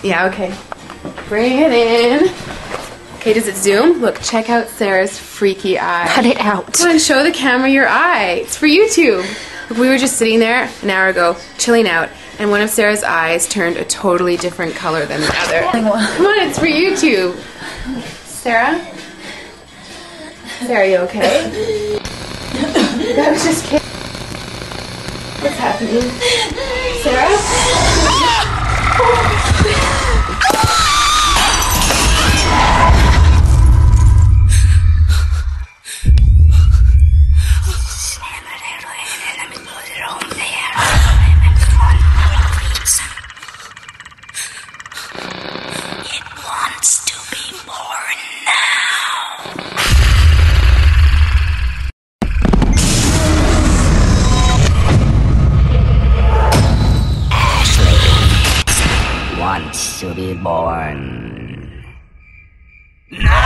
Yeah, okay. Bring it in. Okay, does it zoom? Look, check out Sarah's freaky eye. Cut it out. Come on, show the camera your eye. It's for YouTube. Look, we were just sitting there an hour ago, chilling out, and one of Sarah's eyes turned a totally different color than the other. Come on, it's for YouTube. Sarah? Sarah, are you okay? That was just kidding. What's happening? Sarah? It wants to be born now. Ashley wants to be born. No!